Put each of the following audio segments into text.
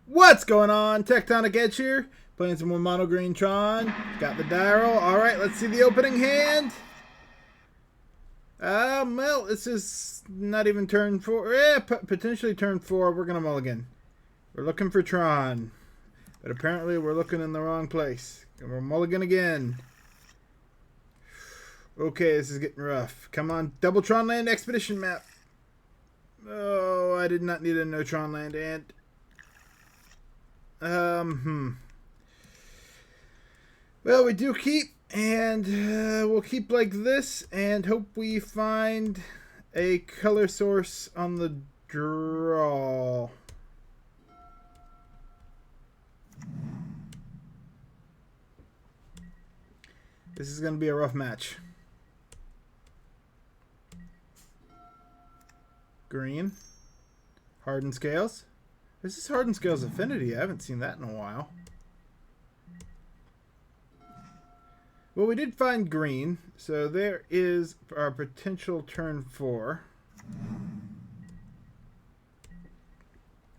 What's going on? Tectonic Edge here. Playing some more mono green Tron. Got the die roll. Alright, let's see the opening hand. Well, this is not even turn 4. Potentially turn 4. We're going to mulligan. We're looking for Tron. But apparently we're looking in the wrong place. And we're mulligan again. Okay, this is getting rough. Come on, double Tron land expedition map. Oh, I did not need a no Tron land and... Well, we do keep, and we'll keep like this, and hope we find a color source on the draw. This is going to be a rough match. Green. Hardened Scales. This is Hardened Scales Affinity. I haven't seen that in a while. Well, we did find green, so there is our potential turn 4.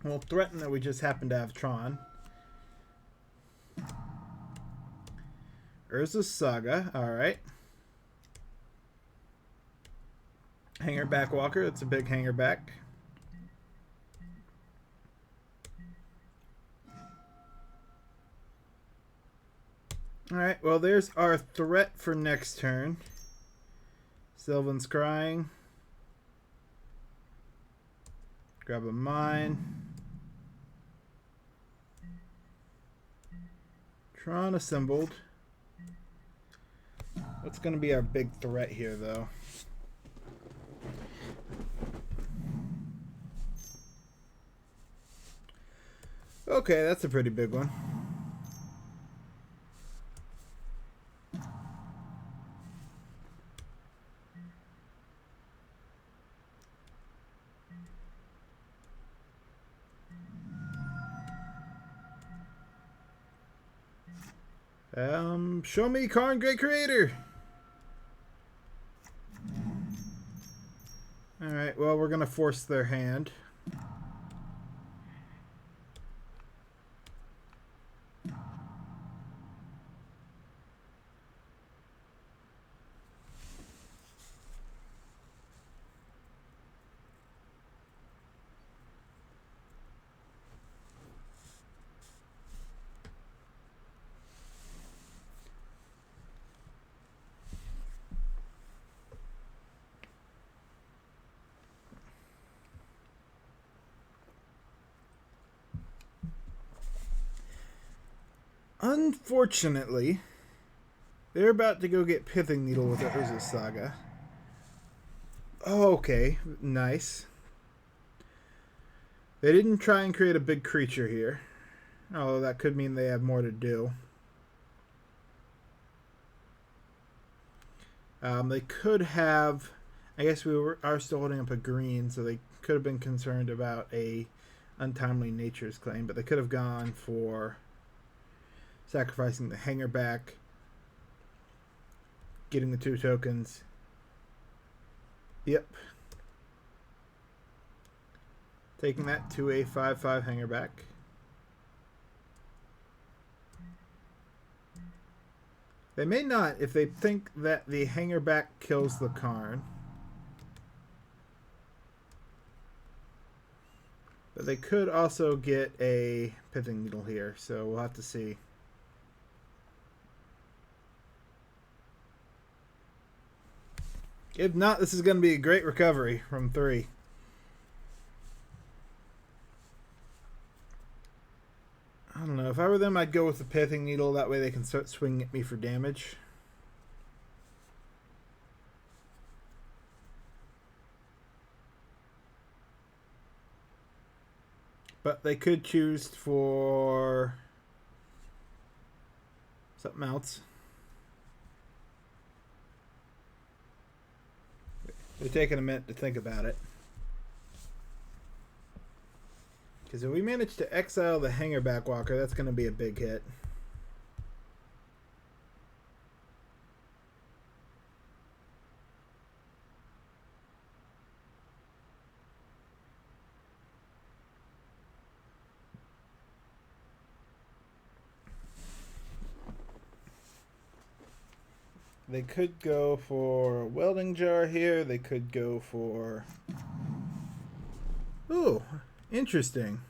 We'll threaten that we just happen to have Tron. Urza Saga, alright. Hanger back Walker, that's a big hanger back. Alright, well there's our threat for next turn. Sylvan Scrying. Grab a mine. Tron assembled. What's going to be our big threat here though? Okay, that's a pretty big one. Show me Karn, Great Creator. Alright, well, we're going to force their hand. Unfortunately, they're about to go get Pithing Needle with the Urza Saga. Oh, okay. Nice. They didn't try and create a big creature here. Although that could mean they have more to do. They could have... I guess are still holding up a green, so they could have been concerned about a untimely nature's claim, but they could have gone for sacrificing the hanger back, getting the 2 tokens. Yep. Taking that to a 5/5 hanger back. They may not if they think that the hanger back kills the Karn. But they could also get a Pithing Needle here, so we'll have to see. If not, this is going to be a great recovery from 3. I don't know. If I were them, I'd go with the Pithing Needle. That way they can start swinging at me for damage. But they could choose for something else. They're taking a minute to think about it. Because if we manage to exile the hanger back Walker, that's going to be a big hit. They could go for a welding jar here. They could go for... Ooh, interesting.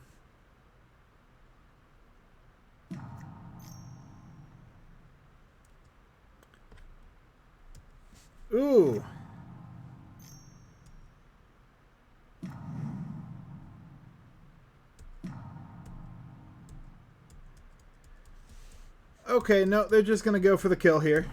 Ooh. Okay, no, they're just going to go for the kill here.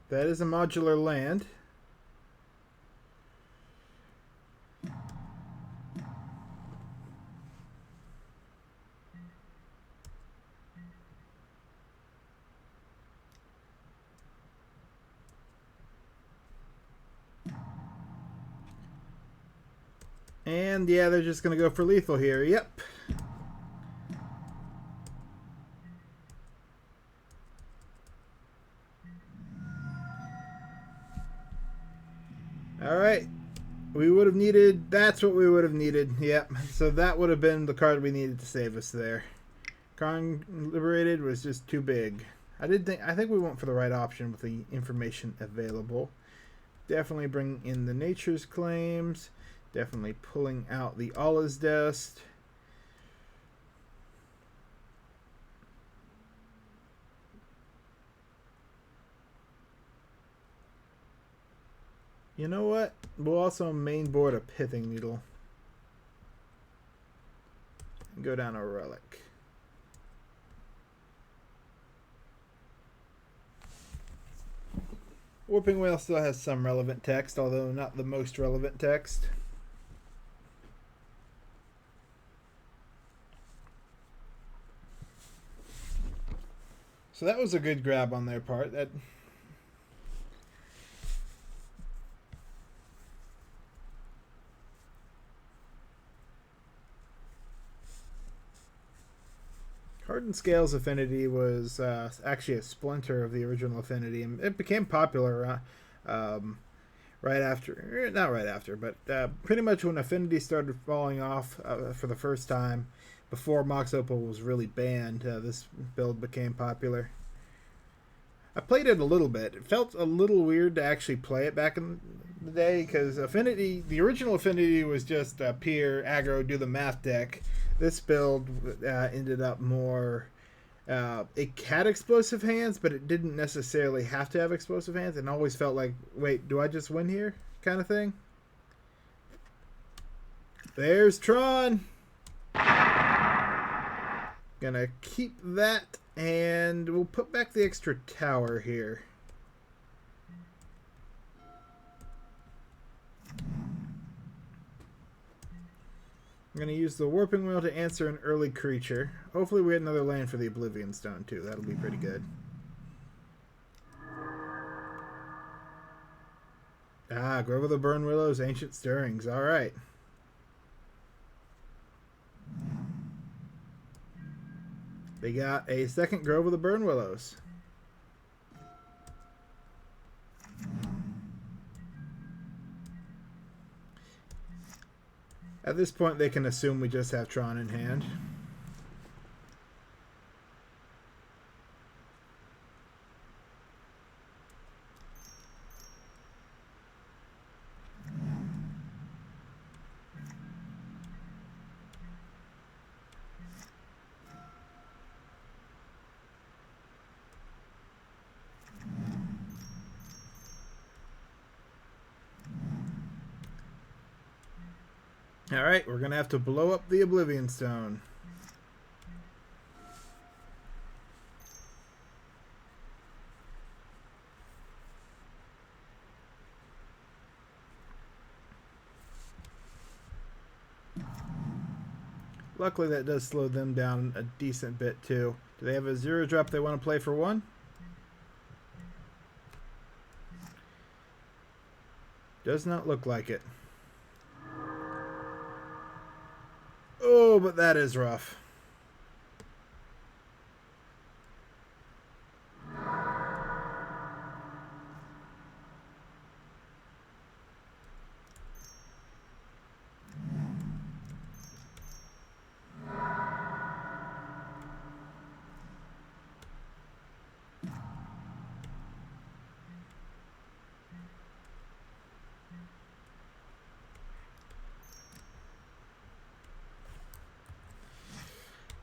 That is a modular land. And yeah, they're just going to go for lethal here. Yep. All right. We would have needed... That's what we would have needed. Yep. So that would have been the card we needed to save us there. Karn Liberated was just too big. I think we went for the right option with the information available. Definitely bring in the Nature's Claims. Definitely pulling out the All Is Dust. You know what? We'll also mainboard a Pithing Needle. And go down a Relic. Warping Wail still has some relevant text, although not the most relevant text. So that was a good grab on their part. That Hardened Scales Affinity was actually a splinter of the original Affinity, and it became popular right after, not right after, but pretty much when Affinity started falling off for the first time, before Mox Opal was really banned, this build became popular. I played it a little bit. It felt a little weird to actually play it back in the day, because Affinity, the original Affinity was just peer, aggro, do the math deck. This build ended up more... it had explosive hands, but it didn't necessarily have to have explosive hands, and always felt like, wait, do I just win here? Kind of thing. There's Tron! Gonna keep that, and we'll put back the extra tower here. I'm going to use the Warping Wheel to answer an early creature. Hopefully we get another land for the Oblivion Stone, too. That'll be pretty good. Ah, Grove of the Burn Willows, Ancient Stirrings. All right. They got a second Grove of the Burn Willows. At this point, they can assume we just have Tron in hand. Alright, we're going to have to blow up the Oblivion Stone. Luckily, that does slow them down a decent bit, too. Do they have a 0-drop they want to play for 1? Does not look like it. Oh, but that is rough.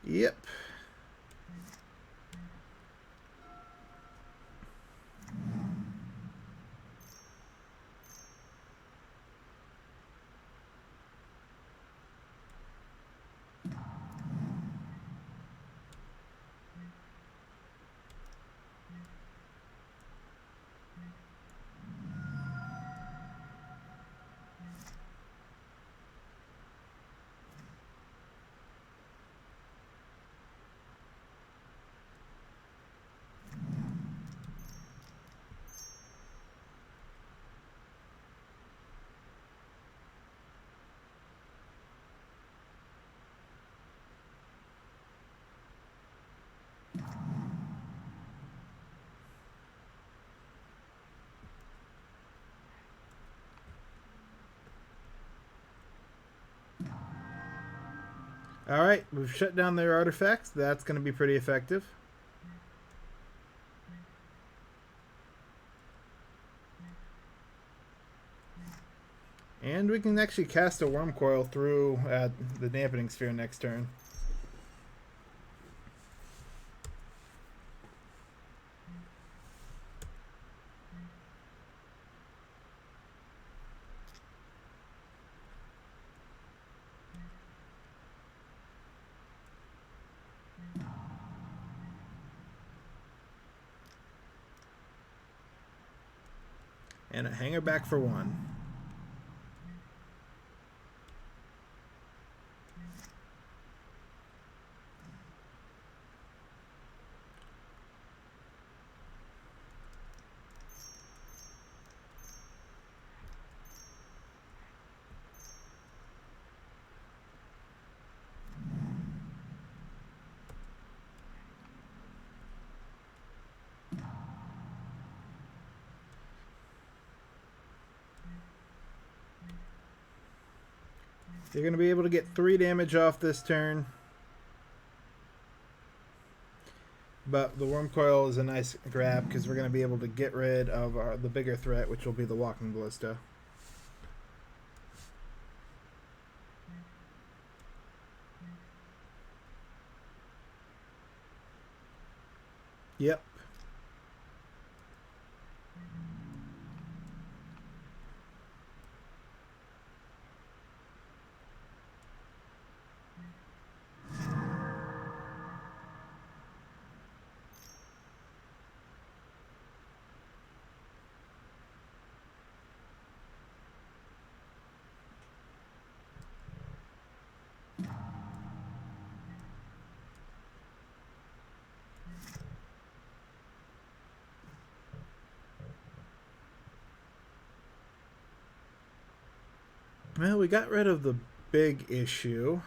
Yep. Alright, we've shut down their artifacts. That's going to be pretty effective. And we can actually cast a Wurmcoil through the Dampening Sphere next turn. And a hanger back for 1. You're going to be able to get 3 damage off this turn. But the Wurmcoil is a nice grab because we're going to be able to get rid of the bigger threat, which will be the Walking Ballista. Yep. Well, we got rid of the big issue.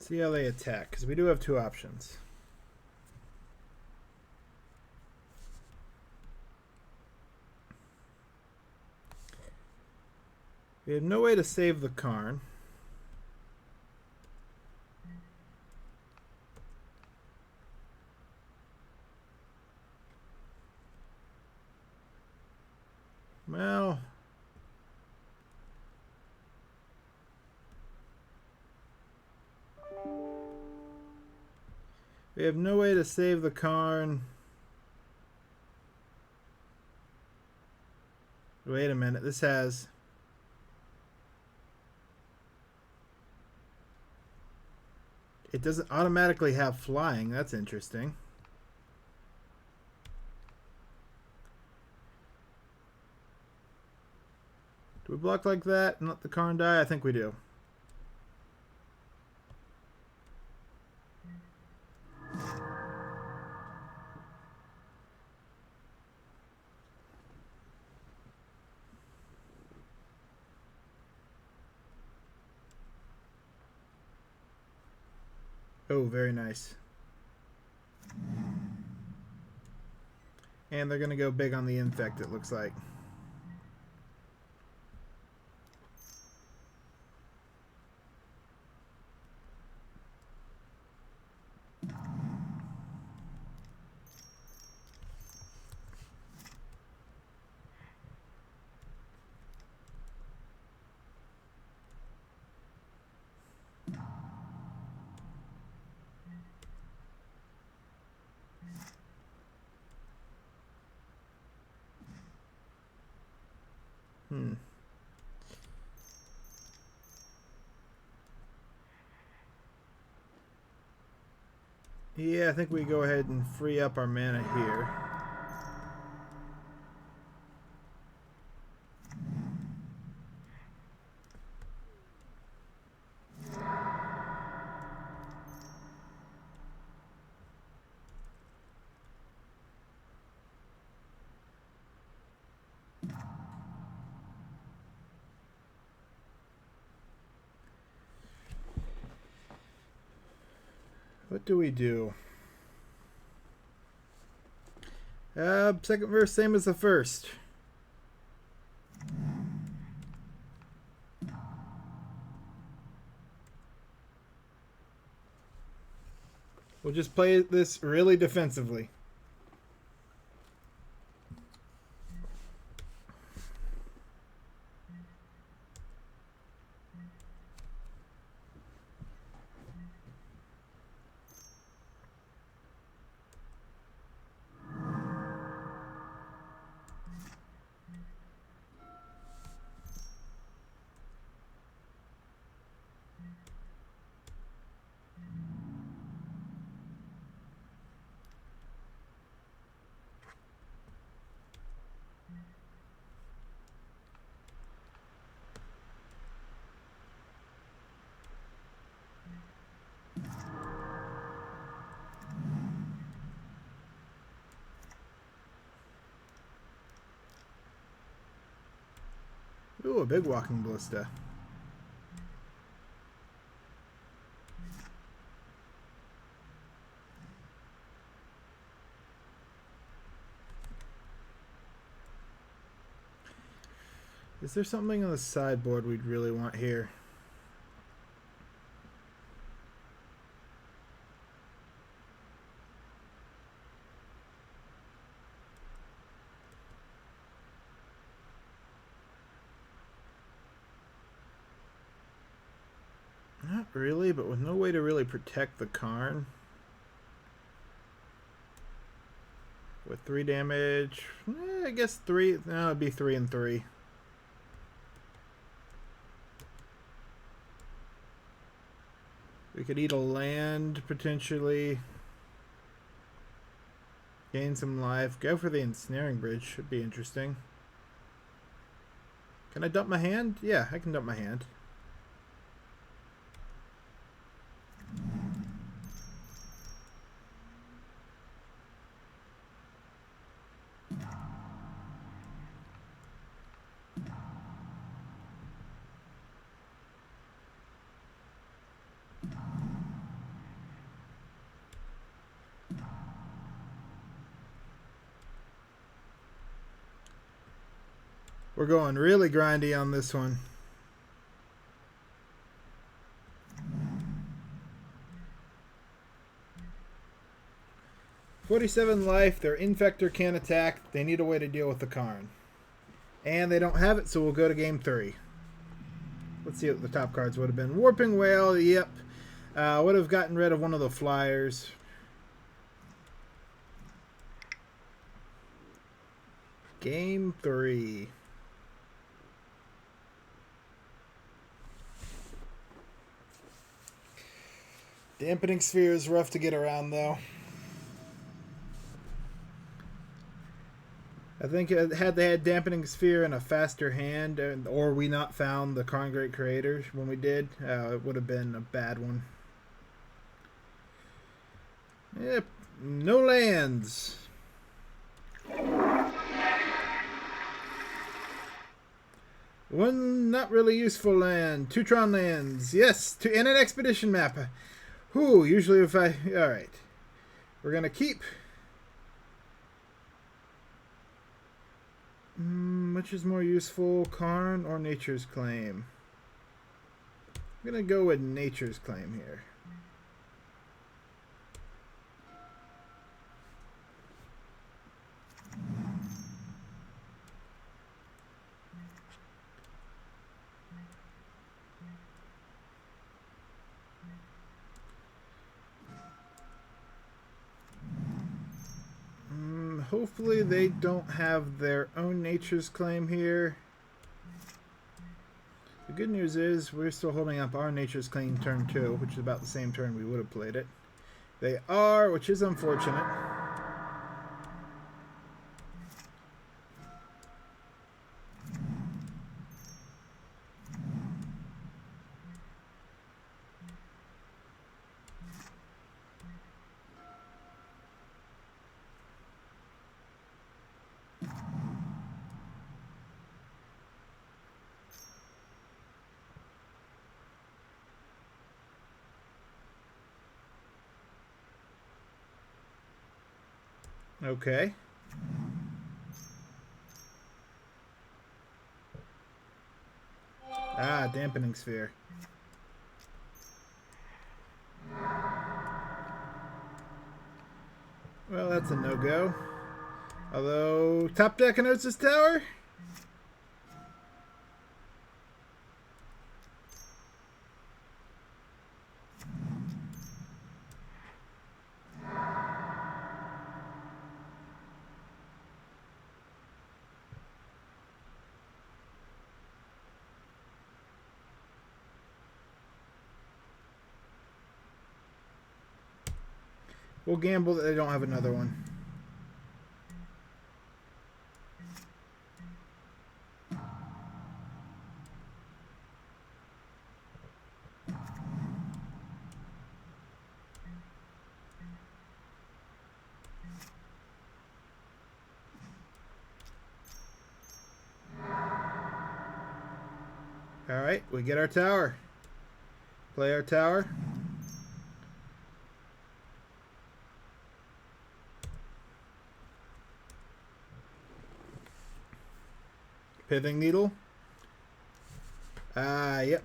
See how they attack, because we do have two options. We have no way to save the Karn. Well, we have no way to save the Karn. Wait a minute, this has... It doesn't automatically have flying. That's interesting. Do we block like that and let the Karn die? I think we do. Oh, very nice. And they're going to go big on the infect, it looks like. Yeah, I think we go ahead and free up our mana here. What do we do? Second verse, same as the first. We'll just play this really defensively. Ooh, a big walking ballista. Is there something on the sideboard we'd really want here? Not really, but with no way to really protect the Karn. With 3 damage, I guess 3, no, it'd be 3 and 3. We could eat a land, potentially. Gain some life. Go for the Ensnaring Bridge, should be interesting. Can I dump my hand? Yeah, I can dump my hand. We're going really grindy on this one. $47 life. Their Infector can't attack. They need a way to deal with the Karn. And they don't have it, so we'll go to game 3. Let's see what the top cards would have been. Warping Wail, yep. Would have gotten rid of one of the flyers. Game 3. Dampening Sphere is rough to get around, though. I think had they had Dampening Sphere in a faster hand, or we not found the Karn Great Creator when we did, it would have been a bad one. Yep, no lands. One not really useful land. 2 Tron lands. Yes, and an expedition map. Whew, usually if I... Alright. We're going to keep... which is more useful, Karn or Nature's Claim? I'm going to go with Nature's Claim here. Hopefully they don't have their own Nature's Claim here. The good news is we're still holding up our Nature's Claim turn 2, which is about the same turn we would have played it. They are, which is unfortunate. Okay. Ah, Dampening Sphere. Well, that's a no-go. Although, top deck of Urza's Tower? We'll gamble that they don't have another one. Alright, we get our tower. Play our tower. Pithing Needle. Yep.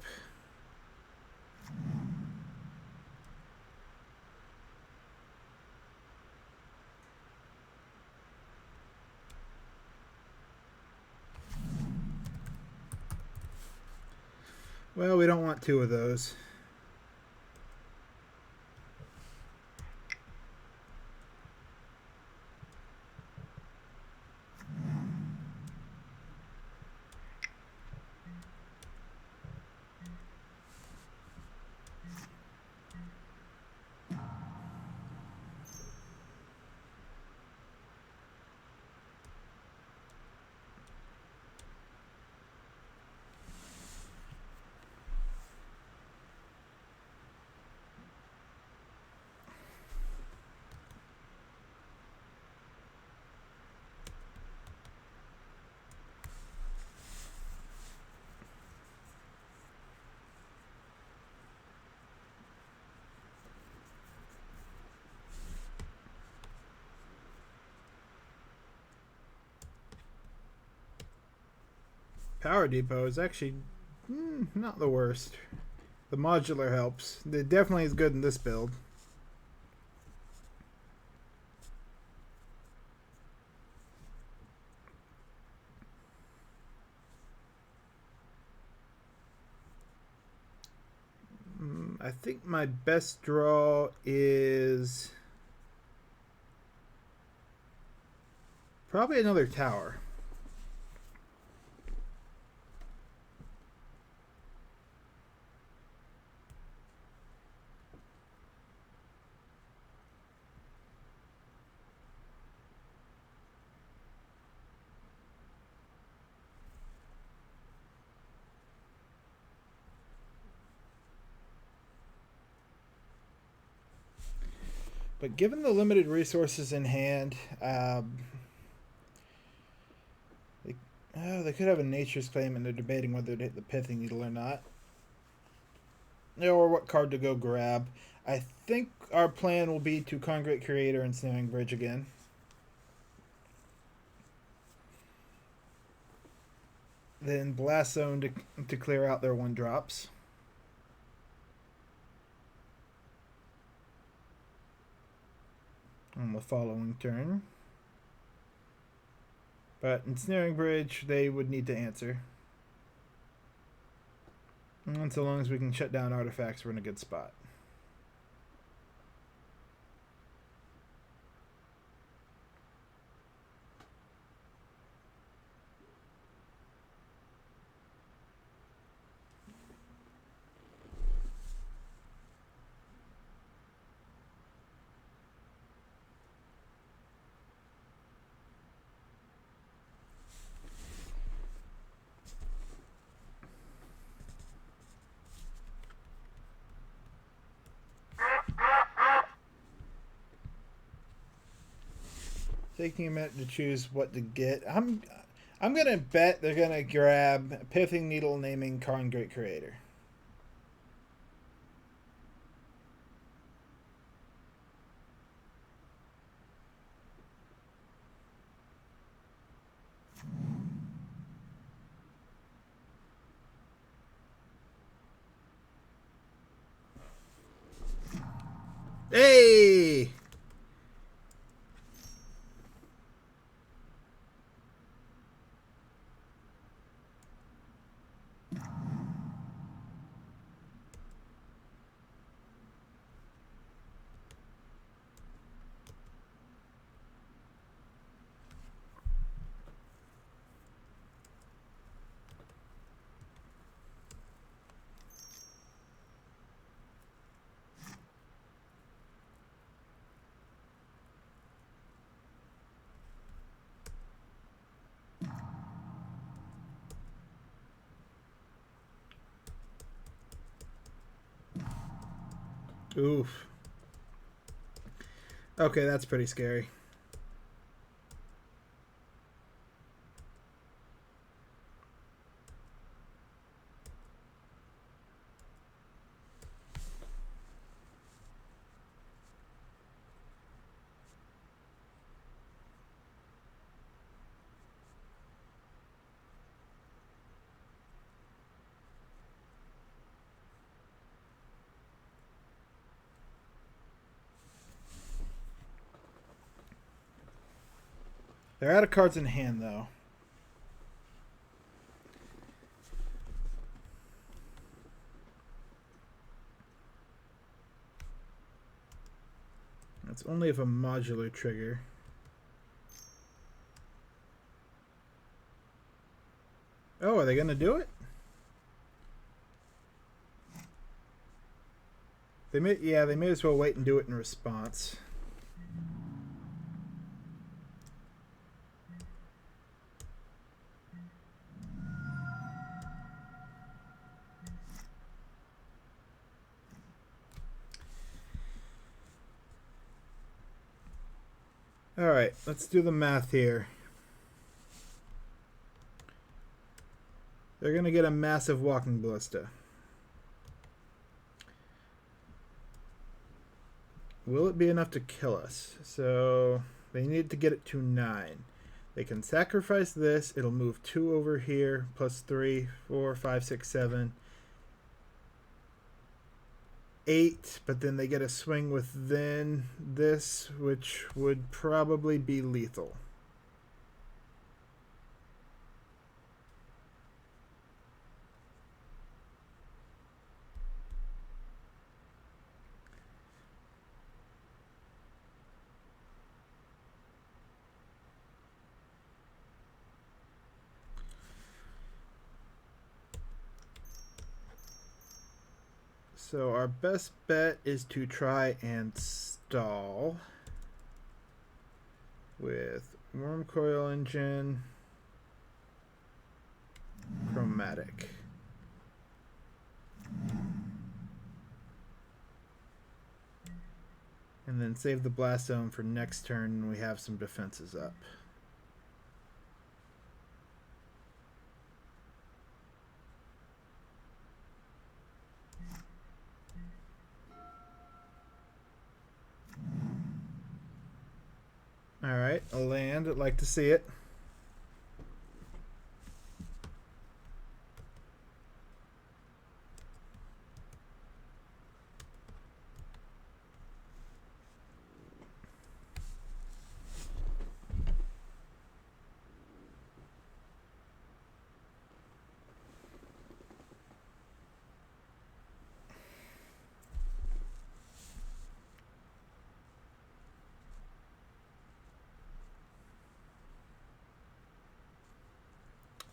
Well, we don't want 2 of those. Power Depot is actually not the worst. The modular helps. It definitely is good in this build. I think my best draw is probably another tower. But given the limited resources in hand, they could have a Nature's Claim, and they're debating whether to hit the Pithing Needle or not. Or what card to go grab. I think our plan will be to Congregate Creator and Ensnaring Bridge again. Then Blast Zone to clear out their 1-drops. On the following turn. But Ensnaring Bridge, they would need to answer. And so long as we can shut down artifacts, we're in a good spot. Taking a minute to choose what to get. I'm gonna bet they're gonna grab Pithing Needle, naming Karn Great Creator. Hey! Oof. Okay, that's pretty scary. They're out of cards in hand, though. That's only if a modular trigger. Oh, are they going to do it? They may as well wait and do it in response. Alright, let's do the math here. They're going to get a massive Walking Ballista. Will it be enough to kill us? So they need to get it to 9. They can sacrifice this. It'll move 2 over here, plus 3, 4, 5, 6, 7, 8. But then they get a swing with then this, which would probably be lethal. So our best bet is to try and stall with Wurmcoil Engine, Chromatic. And then save the Blast Zone for next turn when we have some defenses up. Alright, a land. I'd like to see it.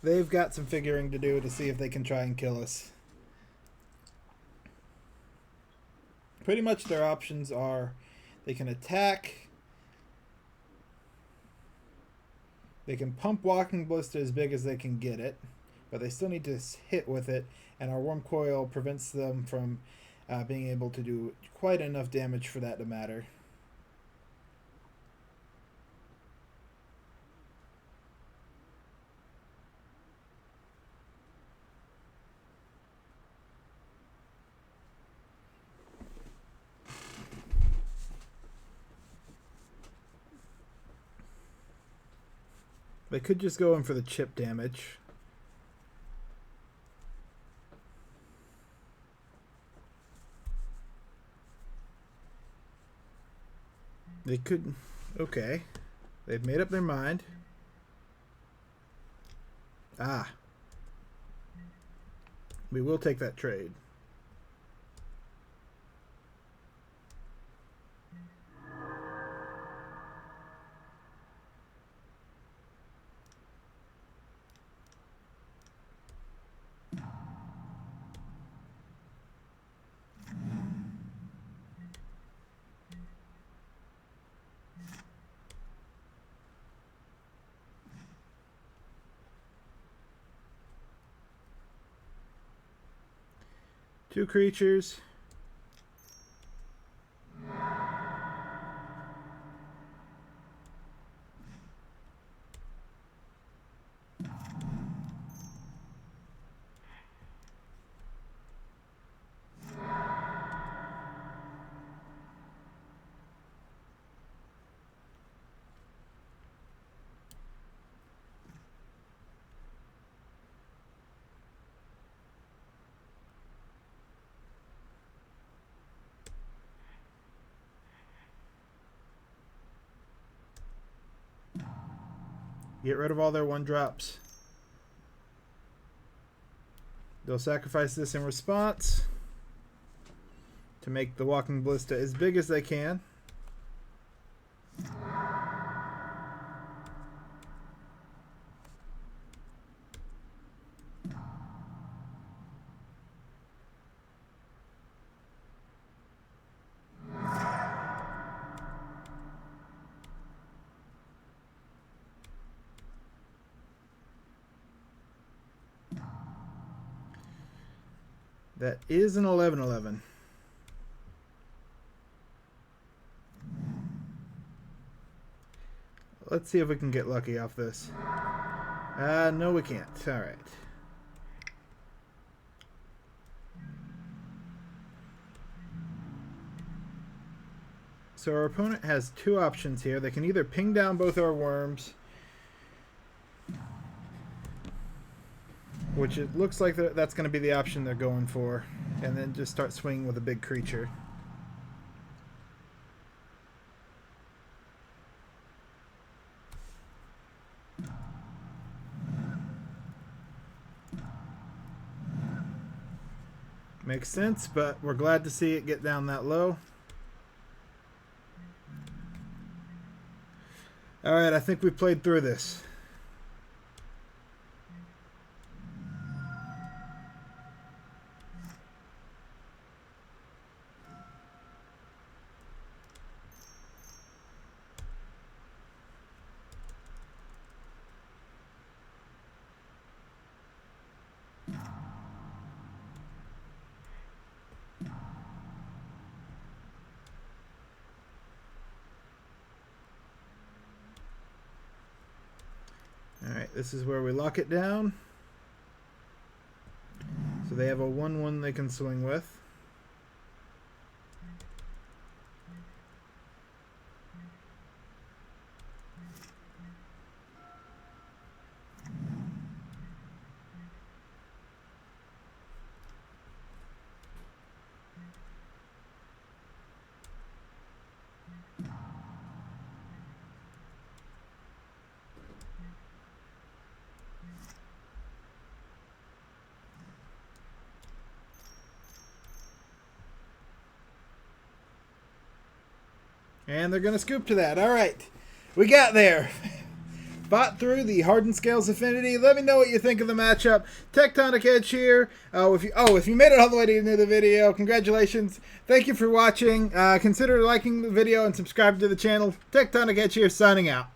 They've got some figuring to do to see if they can try and kill us. Pretty much their options are they can attack, they can pump Walking Ballista as big as they can get it, but they still need to hit with it, and our Wurmcoil prevents them from being able to do quite enough damage for that to matter. They could just go in for the chip damage. They could... Okay. They've made up their mind. Ah. We will take that trade. Two creatures. Get rid of all their 1-drops. They'll sacrifice this in response to make the Walking Ballista as big as they can. That is an 11/11. Let's see if we can get lucky off this. No, we can't. All right. So our opponent has two options here. They can either ping down both our worms, which it looks like that's going to be the option they're going for, and then just start swinging with a big creature. Makes sense, but we're glad to see it get down that low. All right, I think we played through this. Alright, this is where we lock it down. So they have a 1/1 they can swing with. And they're going to scoop to that. All right. We got there. Fought through the Hardened Scales Affinity. Let me know what you think of the matchup. Tectonic Edge here. If you made it all the way to the end of the video, congratulations. Thank you for watching. Consider liking the video and subscribe to the channel. Tectonic Edge here, signing out.